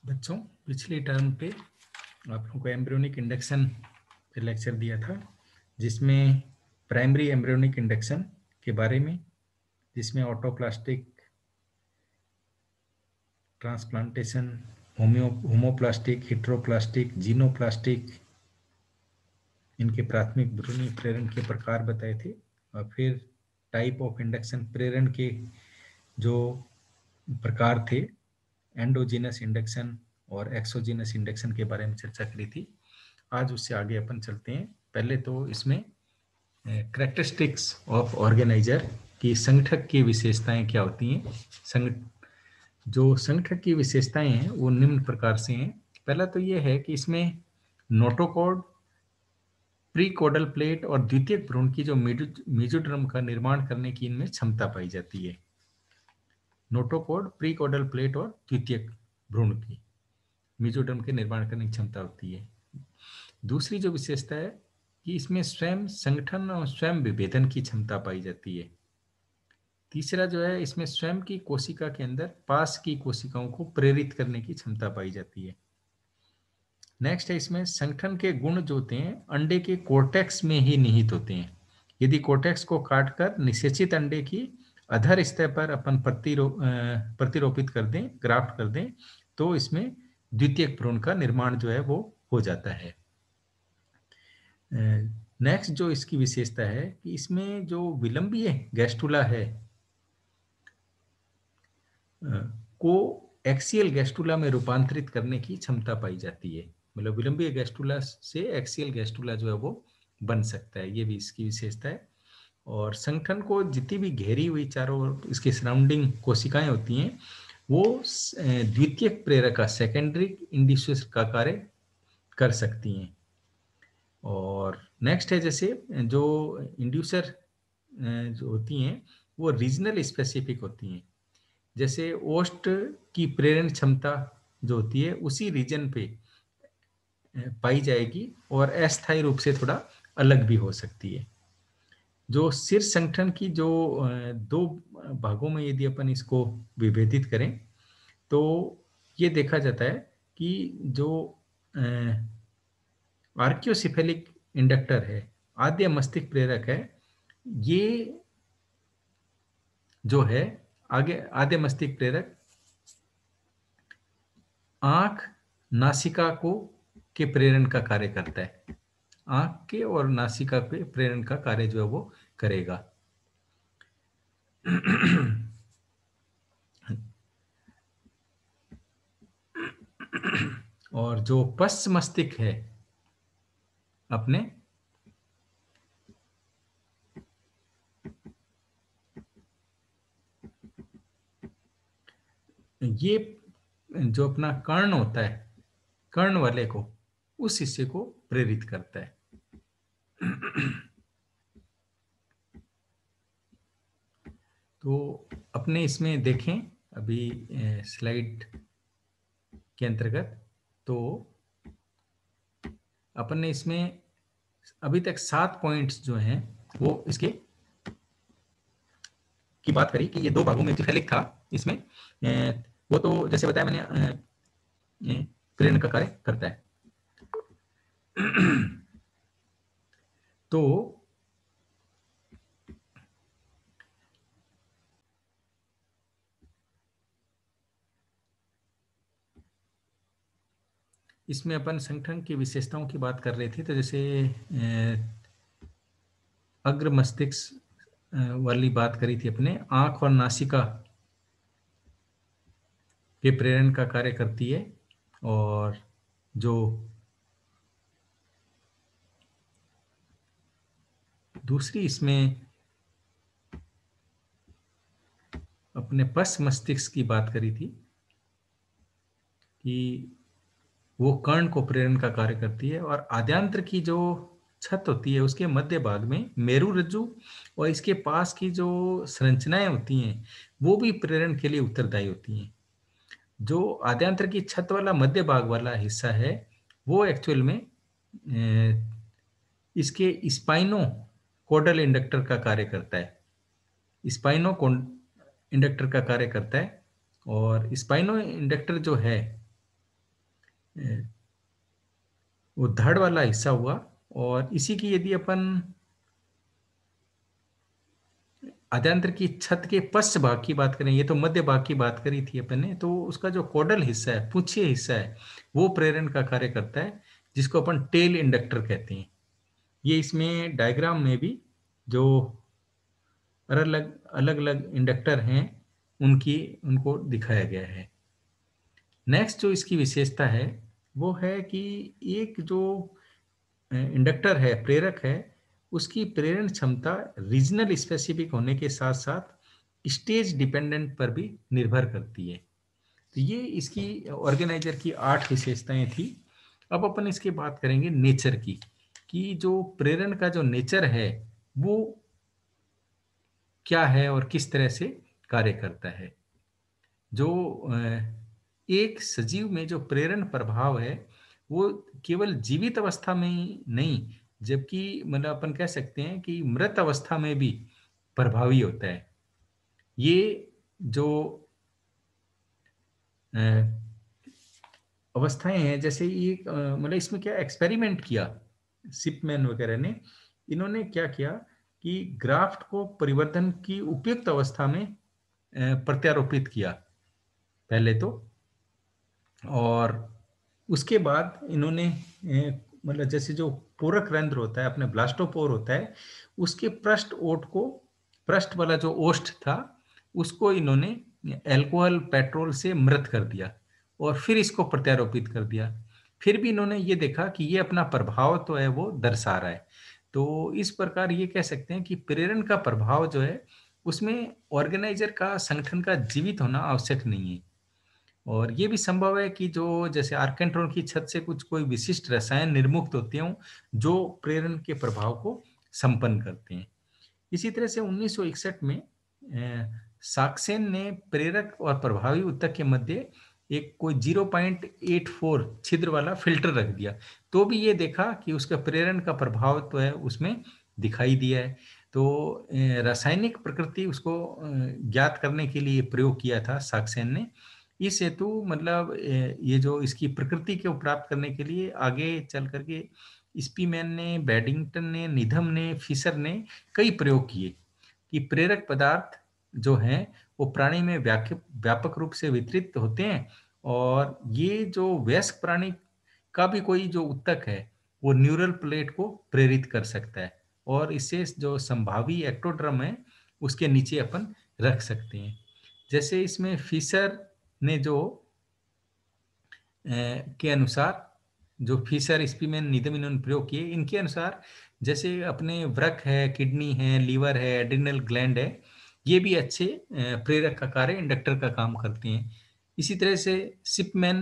बच्चों, पिछली टर्म पे आप लोगों को एम्ब्रियोनिक इंडक्शन पे लेक्चर दिया था, जिसमें प्राइमरी एम्ब्रियोनिक इंडक्शन के बारे में, जिसमें ऑटोप्लास्टिक, ट्रांसप्लांटेशन, होमोप्लास्टिक, हेटेरोप्लास्टिक, जीनोप्लास्टिक, इनके प्राथमिक भ्रूणीय प्रेरण के प्रकार बताए थे। और फिर टाइप ऑफ इंडक्शन, प्रेरण के जो प्रकार थे, एंडोजीनस इंडक्शन और एक्सोजीनस इंडक्शन के बारे में चर्चा करी थी। आज उससे आगे अपन चलते हैं। पहले तो इसमें कैरेक्टरिस्टिक्स ऑफ ऑर्गेनाइजर की, संगठक की विशेषताएं क्या होती हैं। जो संगठक की विशेषताएं हैं वो निम्न प्रकार से हैं। पहला तो ये है कि इसमें नोटोकॉर्ड, प्री कोडल प्लेट और द्वितीयक भ्रूण की जो मेजोडर्म का निर्माण करने की इनमें क्षमता पाई जाती है। नोटोकॉर्ड, प्री कोडल प्लेट और द्वितीयक भ्रूण की मेजोडर्म के निर्माण करने की क्षमता होती है। दूसरी जो विशेषता है कि इसमें स्वयं संगठन और स्वयं विभेदन की क्षमता पाई जाती है। तीसरा जो है, इसमें स्वयं की कोशिका के अंदर पास की कोशिकाओं को प्रेरित करने की क्षमता पाई जाती है। नेक्स्ट है, इसमें संगठन के गुण जो होते हैं अंडे के कोर्टेक्स में ही निहित होते हैं। यदि कोर्टेक्स को काटकर निषेचित अंडे की अधर सतह पर अपन प्रतिरोपित कर दें, ग्राफ्ट कर दें, तो इसमें द्वितीयक भ्रूण का निर्माण जो है वो हो जाता है। नेक्स्ट जो इसकी विशेषता है कि इसमें जो विलंबीय गैस्टुला है को एक्सियल गैस्टुला में रूपांतरित करने की क्षमता पाई जाती है। मतलब विलंबीय गैस्टुला से एक्सियल गैस्टुला जो है वो बन सकता है, ये भी इसकी विशेषता है। और संगठन को जितनी भी घेरी हुई चारों ओर इसके सराउंडिंग कोशिकाएं होती हैं, वो द्वितीयक प्रेरक का, सेकेंडरी इंड्यूसर का कार्य कर सकती हैं। और नेक्स्ट है, जैसे जो इंड्यूसर जो होती हैं वो रीजनल स्पेसिफिक होती हैं। जैसे ओस्ट की प्रेरण क्षमता जो होती है उसी रीजन पे पाई जाएगी और अस्थायी रूप से थोड़ा अलग भी हो सकती है। जो शीर्ष संगठन की जो दो भागों में यदि अपन इसको विभेदित करें, तो ये देखा जाता है कि जो आर्कियोसिफेलिक इंडक्टर है, आद्य मस्तिष्क प्रेरक है, ये जो है आगे आद्य मस्तिष्क प्रेरक आंख नासिका को के प्रेरण का कार्य करता है। आंख के और नासिका के प्रेरण का कार्य जो है वो करेगा। और जो पश्च मस्तिष्क है अपने, ये जो अपना कर्ण होता है, कर्ण वाले को, उस हिस्से को प्रेरित करता है। तो अपने इसमें देखें अभी स्लाइड के अंतर्गत, तो अपन ने इसमें अभी तक 7 पॉइंट्स जो हैं वो इसके की बात करी कि ये दो भागों में एपिफेलिक था। इसमें वो तो जैसे बताया मैंने, प्रेरण का कार्य करता है। तो इसमें अपन संगठन की विशेषताओं की बात कर रहे थे। तो जैसे अग्र मस्तिष्क वाली बात करी थी अपने, आंख और नासिका के प्रेरण का कार्य करती है। और जो दूसरी इसमें अपने पश्च मस्तिष्क की बात करी थी कि वो कर्ण को प्रेरण का कार्य करती है। और आद्यांत्र की जो छत होती है उसके मध्य भाग में मेरु रज्जु और इसके पास की जो संरचनाएं होती हैं वो भी प्रेरण के लिए उत्तरदायी होती हैं। जो आद्यांत्र की छत वाला मध्य भाग वाला हिस्सा है वो एक्चुअल में इसके स्पाइनो कोडल इंडक्टर का कार्य करता है। स्पाइनो इंडक्टर का कार्य करता है। और स्पाइनो इंडक्टर जो है वो धड़ वाला हिस्सा हुआ। और इसी की यदि अपन आद्यांत्र की छत के पश्च भाग की बात करें, ये तो मध्य भाग की बात करी थी अपन ने, तो उसका जो कोडल हिस्सा है, पुच्छीय हिस्सा है, वो प्रेरण का कार्य करता है, जिसको अपन टेल इंडक्टर कहते हैं। ये इसमें डायग्राम में भी जो अलग अलग अलग इंडक्टर हैं उनको दिखाया गया है। नेक्स्ट जो इसकी विशेषता है वो है कि एक जो इंडक्टर है, प्रेरक है, उसकी प्रेरण क्षमता रीजनल स्पेसिफिक होने के साथ साथ स्टेज डिपेंडेंट पर भी निर्भर करती है। तो ये इसकी ऑर्गेनाइजर की 8 विशेषताएं थी। अब अपन इसकी बात करेंगे नेचर की, कि जो प्रेरण का जो नेचर है वो क्या है और किस तरह से कार्य करता है। जो एक सजीव में जो प्रेरण प्रभाव है वो केवल जीवित अवस्था में ही नहीं, जबकि मतलब अपन कह सकते हैं कि मृत अवस्था में भी प्रभावी होता है। ये जो अ, अवस्थाएं हैं, जैसे ये मतलब इसमें क्या एक्सपेरिमेंट किया सिपमैन वगैरह ने, इन्होंने क्या किया कि ग्राफ्ट को परिवर्तन की उपयुक्त अवस्था में प्रत्यारोपित किया पहले तो, और उसके बाद इन्होंने मतलब जैसे जो पूरक रंध्र होता है, अपने ब्लास्टोपोर होता है, उसके पृष्ठ ओठ को, पृष्ठ वाला जो ओष्ठ था उसको इन्होंने अल्कोहल पेट्रोल से मृत कर दिया और फिर इसको प्रत्यारोपित कर दिया। फिर भी इन्होंने ये देखा कि ये अपना प्रभाव तो है वो दर्शा रहा है। तो इस प्रकार ये कह सकते हैं कि प्रेरण का प्रभाव जो है उसमें ऑर्गेनाइजर का, संगठन का जीवित होना आवश्यक नहीं है। और ये भी संभव है कि जो जैसे आर्केंट्रॉन की छत से कुछ कोई विशिष्ट रसायन निर्मुक्त होते हों जो प्रेरण के प्रभाव को संपन्न करते हैं। इसी तरह से 1961 में साक्सेन ने प्रेरक और प्रभावी ऊतक के मध्य एक कोई 0.84 छिद्र वाला फिल्टर रख दिया, तो भी ये देखा कि उसका प्रेरण का प्रभाव तो है उसमें दिखाई दिया है। तो रासायनिक प्रकृति उसको ज्ञात करने के लिए प्रयोग किया था साक्सेन ने। इस हेतु मतलब ये जो इसकी प्रकृति को प्राप्त करने के लिए आगे चल करके स्पीमैन ने, बैडिंगटन ने, निधम ने, फिशर ने कई प्रयोग किए कि प्रेरक पदार्थ जो हैं वो प्राणी में व्यापक रूप से वितरित होते हैं, और ये जो वयस्क प्राणी का भी कोई जो ऊतक है वो न्यूरल प्लेट को प्रेरित कर सकता है, और इससे जो संभावी एक्टोड्रम है उसके नीचे अपन रख सकते हैं। जैसे इसमें फिशर ने जो के अनुसार, जो फिशर, स्पीमैन, निधम इन्होंने प्रयोग किए, इनके अनुसार जैसे अपने वृक्क है, किडनी है, लीवर है, एड्रिनल ग्लैंड है, ये भी अच्छे प्रेरक का कार्य, इंडक्टर का काम करते हैं। इसी तरह से सिपमैन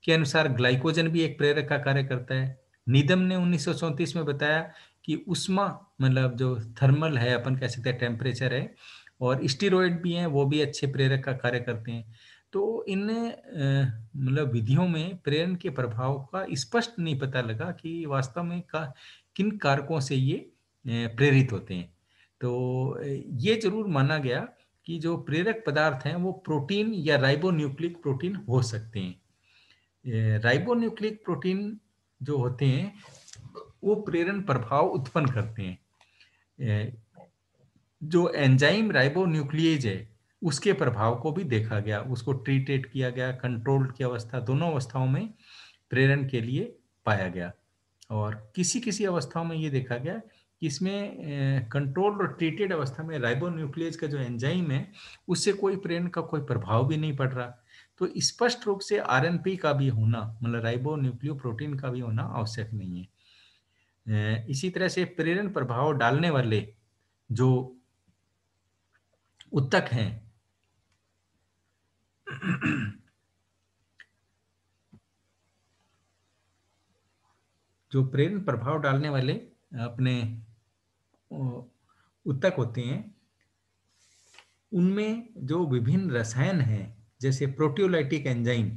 के अनुसार ग्लाइकोजन भी एक प्रेरक का कार्य करता है। निधम ने 1934 में बताया कि उष्मा, मतलब जो थर्मल है, अपन कह सकते हैं टेम्परेचर है, और स्टीरॉयड भी हैं, वो भी अच्छे प्रेरक का कार्य करते हैं। तो इन मतलब विधियों में प्रेरण के प्रभाव का स्पष्ट नहीं पता लगा कि वास्तव में किन कारकों से ये प्रेरित होते हैं। तो ये जरूर माना गया कि जो प्रेरक पदार्थ हैं वो प्रोटीन या राइबोन्यूक्लिक प्रोटीन हो सकते हैं। राइबोन्यूक्लिक प्रोटीन जो होते हैं वो प्रेरण प्रभाव उत्पन्न करते हैं। जो एंजाइम राइबोन्यूक्लिएज है उसके प्रभाव को भी देखा गया, उसको ट्रीटेड किया गया, कंट्रोल्ड की अवस्था, दोनों अवस्थाओं में प्रेरण के लिए पाया गया। और किसी किसी अवस्थाओं में ये देखा गया कि इसमें कंट्रोल्ड और ट्रीटेड अवस्था में राइबोन्यूक्लिएज का जो एंजाइम है उससे कोई प्रेरण का कोई प्रभाव भी नहीं पड़ रहा। तो स्पष्ट रूप से आरएनपी का भी होना, मतलब राइबोन्यूक्लियोप्रोटीन का भी होना आवश्यक नहीं है। इसी तरह से प्रेरण प्रभाव डालने वाले जो ऊतक हैं जो प्रेरण प्रभाव डालने वाले अपने ऊतक होते हैं उनमें जो विभिन्न रसायन हैं जैसे प्रोटियोलाइटिक एंजाइम,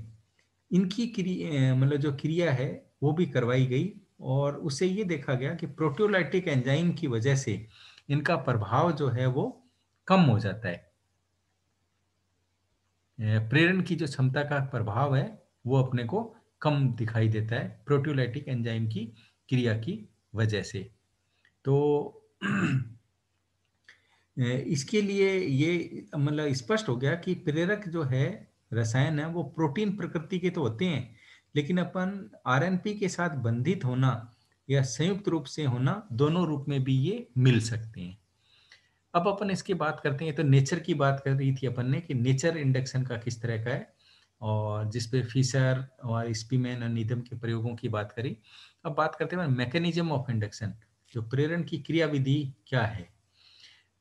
इनकी क्रिया, मतलब जो क्रिया है वो भी करवाई गई, और उससे ये देखा गया कि प्रोटियोलाइटिक एंजाइम की वजह से इनका प्रभाव जो है वो कम हो जाता है। प्रेरण की जो क्षमता का प्रभाव है वो अपने को कम दिखाई देता है प्रोटियोलाइटिक एंजाइम की क्रिया की वजह से। तो इसके लिए ये मतलब स्पष्ट हो गया कि प्रेरक जो है रसायन है वो प्रोटीन प्रकृति के तो होते हैं, लेकिन अपन आरएनपी के साथ बंधित होना या संयुक्त रूप से होना दोनों रूप में भी ये मिल सकते हैं। अब अपन इसकी बात करते हैं, तो नेचर की बात कर रही थी अपन ने कि नेचर इंडक्शन का किस तरह का है, और जिसपे फिशर और स्पीमैन और नीदम के प्रयोगों की बात करी। अब बात करते हैं मैकेनिज्म ऑफ इंडक्शन, जो प्रेरण की क्रिया विधि क्या है।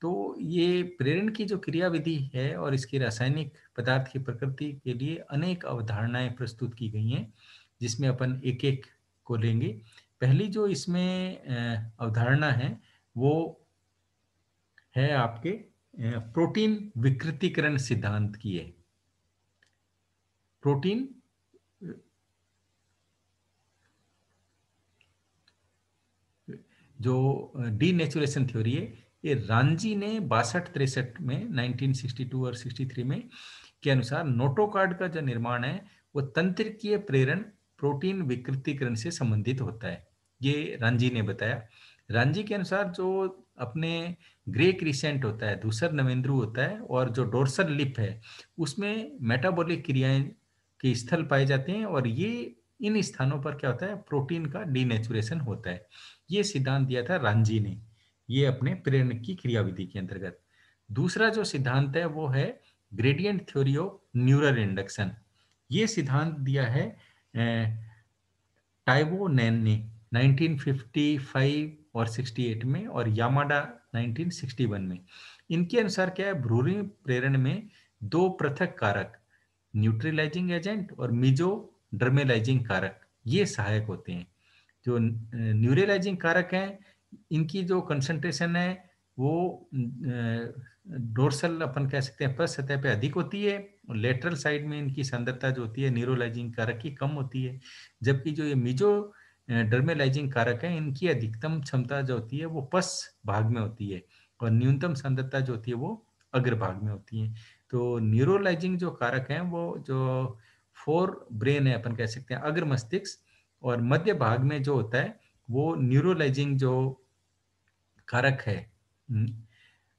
तो ये प्रेरण की जो क्रिया विधि है और इसकी रासायनिक पदार्थ की प्रकृति के लिए अनेक अवधारणाएं प्रस्तुत की गई हैं, जिसमें अपन एक एक को लेंगे। पहली जो इसमें अवधारणा है वो है आपके प्रोटीन विकृतीकरण सिद्धांत की है। प्रोटीन जो डीनेचुरेशन थ्योरी है, ये रांजी ने 62-63 में 1962 और 63 में के अनुसार नोटोकार्ड का जो निर्माण है वो तंत्रिकीय प्रेरण प्रोटीन विकृतीकरण से संबंधित होता है, ये रांजी ने बताया। रांजी के अनुसार जो अपने ग्रे क्रिसेंट होता है, धूसर नवेंद्रु होता है, और जो डोर्सल लिप है उसमें मेटाबॉलिक क्रियाएं के स्थल पाए जाते हैं, और ये इन स्थानों पर क्या होता है, प्रोटीन का डीनेचुरेशन होता है। ये सिद्धांत दिया था रांजी ने, ये अपने प्रेरण की क्रियाविधि के अंतर्गत। दूसरा जो सिद्धांत है वो है gradient theory of neural induction. ये सिद्धांत दिया है टाइबो नैन ने 1955 और 68 में, और यामाडा 1961 में। इनके अनुसार क्या है, भ्रूणी प्रेरण में दो पृथक कारक, न्यूट्रलाइजिंग एजेंट और मीजो ड्रमेलाइजिंग कारक, ये सहायक होते हैं। जो न्यूरलाइजिंग कारक हैं, इनकी जो कंसंट्रेशन है वो डोर्सल अपन कह सकते हैं पृष्ठ सतह पे अधिक होती है, और लेटरल साइड में इनकी सांद्रता जो होती है न्यूरोलाइजिंग कारक की कम होती है। जबकि जो ये मीजो डर्मेलाइजिंग कारक है, इनकी अधिकतम क्षमता जो होती है वो पस भाग में होती है, और न्यूनतम सांद्रता जो होती है वो अग्र भाग में होती है। तो न्यूरोलाइजिंग जो कारक हैं वो जो फोर ब्रेन है अपन कह सकते हैं अग्र मस्तिष्क, और मध्य भाग में जो होता है वो न्यूरोलाइजिंग जो कारक है,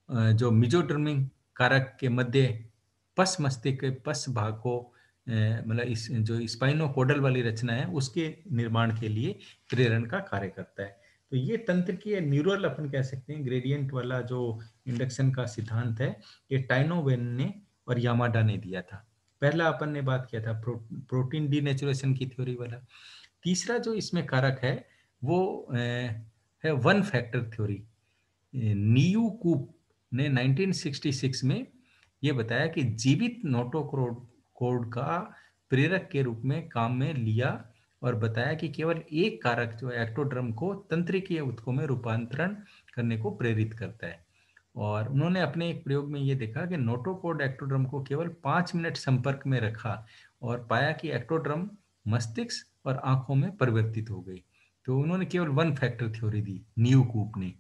जो मिजोटर्मिंग कारक के मध्य पस मस्तिष्क के पस भाग को मतलब इस जो स्पाइनोकोडल वाली रचना है उसके निर्माण के लिए प्रेरण का कार्य करता है। तो ये तंत्र की न्यूरल अपन कह सकते हैं ग्रेडियंट वाला जो इंडक्शन का सिद्धांत है, ये टाइनोवेन ने और यामाडा ने दिया था। पहला अपन ने बात किया था प्रोटीन डीनेचुरेशन की थ्योरी वाला। तीसरा जो इसमें कारक है वो है वन फैक्टर थ्योरी। नीयू कूप ने 1966 में ये बताया कि जीवित नोटोकोड का प्रेरक के रूप में काम में लिया, और बताया कि केवल एक कारक जो एक्टोड्रम को तंत्रिकीय ऊतकों में रूपांतरण करने को प्रेरित करता है। और उन्होंने अपने एक प्रयोग में ये देखा कि नोटोकोड एक्टोड्रम को केवल 5 मिनट संपर्क में रखा, और पाया कि एक्टोड्रम मस्तिष्क और आंखों में परिवर्तित हो गई। तो उन्होंने केवल वन फैक्टर थ्योरी दी न्यू कूप ने,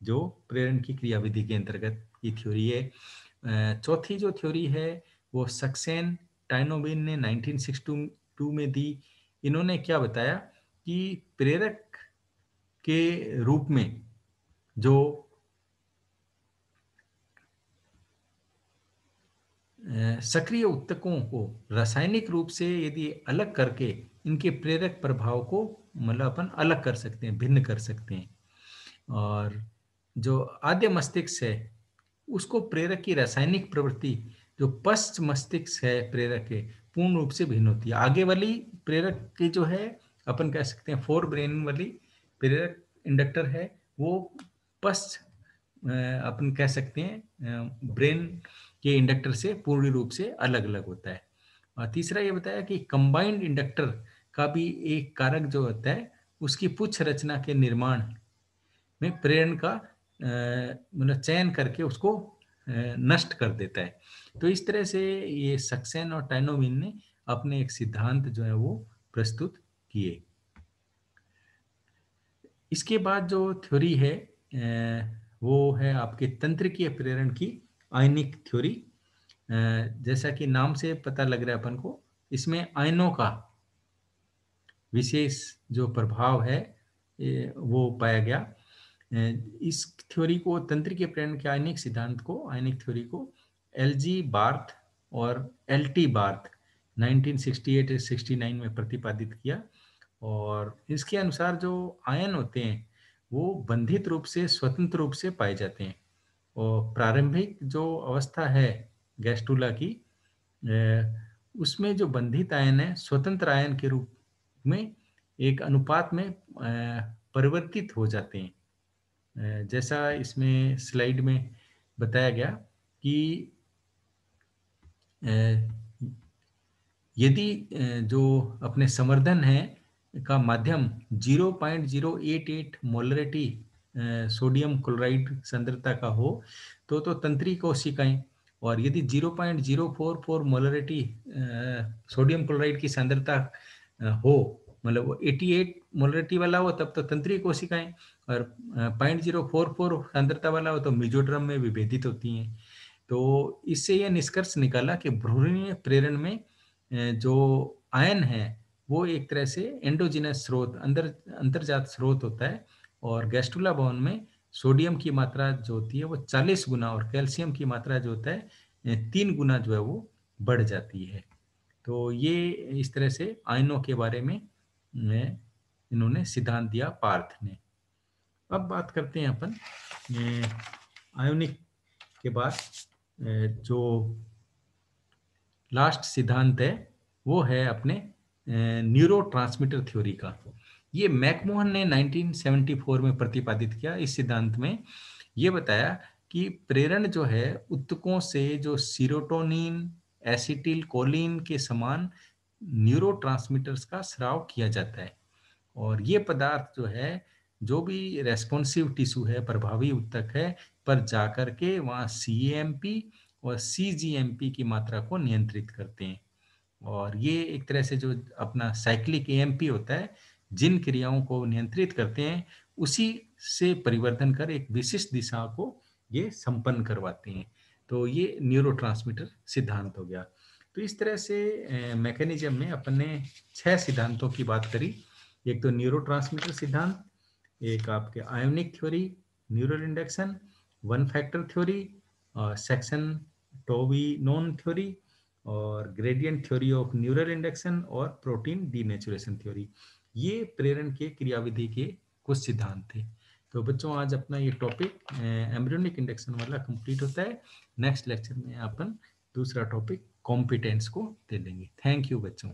जो प्रेरण की क्रियाविधि के अंतर्गत की थ्योरी है। चौथी जो थ्योरी है वो सक्सेन टाइनोविन ने 1962 में दी। इन्होंने क्या बताया कि प्रेरक के रूप में जो सक्रिय ऊतकों को रासायनिक रूप से यदि अलग करके इनके प्रेरक प्रभाव को मतलब अपन अलग कर सकते हैं, भिन्न कर सकते हैं। और जो आद्य मस्तिष्क है उसको प्रेरक की रासायनिक प्रवृत्ति जो पश्च मस्तिष्क है प्रेरक के पूर्ण रूप से भिन्न होती है। आगे वाली प्रेरक की जो है अपन कह सकते हैं फोर ब्रेन वाली प्रेरक इंडक्टर है, वो पश्च अपन कह सकते हैं ब्रेन के इंडक्टर से पूर्ण रूप से अलग अलग होता है। और तीसरा ये बताया कि कंबाइंड इंडक्टर का भी एक कारक जो होता है उसकी पुच्छ रचना के निर्माण में प्रेरण का मतलब चयन करके उसको नष्ट कर देता है। तो इस तरह से ये सक्सेन और टाइनोविन ने अपने एक सिद्धांत जो है वो प्रस्तुत किए। इसके बाद जो थ्योरी है वो है आपके तंत्रिकीय प्रेरण की आयनिक थ्योरी। जैसा कि नाम से पता लग रहा है अपन को, इसमें आयनों का विशेष जो प्रभाव है वो पाया गया। इस थ्योरी को, तंत्रिका प्रेरण के आयनिक सिद्धांत को, आयनिक थ्योरी को एलजी बार्थ और एलटी बार्थ 1968-69 में प्रतिपादित किया। और इसके अनुसार जो आयन होते हैं वो बंधित रूप से, स्वतंत्र रूप से पाए जाते हैं। और प्रारंभिक जो अवस्था है गैस्ट्रुला की, उसमें जो बंधित आयन है स्वतंत्र आयन के रूप में एक अनुपात में परिवर्तित हो जाते हैं। जैसा इसमें स्लाइड में बताया गया कि यदि जो अपने संवर्धन है का माध्यम 0.088 मोलरिटी सोडियम क्लोराइड सांद्रता का हो तो तंत्री कोशिकाएं, और यदि 0.044 मोलरिटी सोडियम क्लोराइड की सांद्रता हो, मतलब वो 88 मोलरिटी वाला हो तब तो तंत्री कोशिकाएं, और 0.044 सांद्रता वाला हो तो मेसोडर्म में विभेदित होती हैं। तो इससे यह निष्कर्ष निकाला कि भ्रूणीय प्रेरण में जो आयन है वो एक तरह से एंडोजिनस स्रोत, अंतर्जात स्रोत होता है, और गैस्ट्रुला भवन में सोडियम की मात्रा जो होती है वो 40 गुना और कैल्शियम की मात्रा जो होता है 3 गुना जो है वो बढ़ जाती है। तो ये इस तरह से आयनों के बारे में इन्होंने सिद्धांत दिया पार्थ ने। अब बात करते हैं अपन आयोनिक के बाद जो लास्ट सिद्धांत है वो है अपने न्यूरोट्रांसमीटर थ्योरी का। ये मैकमोहन ने 1974 में प्रतिपादित किया। इस सिद्धांत में ये बताया कि प्रेरण जो है उत्तकों से जो सीरोटोनिन, एसिटिल कोलिन के समान न्यूरोट्रांसमीटर्स का स्राव किया जाता है, और ये पदार्थ जो है जो भी रेस्पॉन्सिव टिश्यू है, प्रभावी उत्तक है, पर जाकर के वहाँ सीएमपी और सीजीएमपी की मात्रा को नियंत्रित करते हैं। और ये एक तरह से जो अपना साइक्लिक एएमपी होता है, जिन क्रियाओं को नियंत्रित करते हैं उसी से परिवर्तन कर एक विशिष्ट दिशा को ये संपन्न करवाते हैं। तो ये न्यूरोट्रांसमीटर सिद्धांत हो गया। तो इस तरह से मैकेनिज्म में अपन ने 6 सिद्धांतों की बात करी। एक तो न्यूरोट्रांसमीटर सिद्धांत, एक आपके ionic theory, neural induction, one factor theory, Saxen Toivonen theory, और gradient theory of neural induction, और प्रोटीन डीनेचुरेशन थ्योरी। ये प्रेरण के क्रियाविधि के कुछ सिद्धांत थे। तो बच्चों आज अपना ये टॉपिक एम्ब्रियोनिक इंडक्शन वाला कंप्लीट होता है। नेक्स्ट लेक्चर में अपन दूसरा टॉपिक कॉम्पिटेंस को दे देंगे। थैंक यू बच्चों।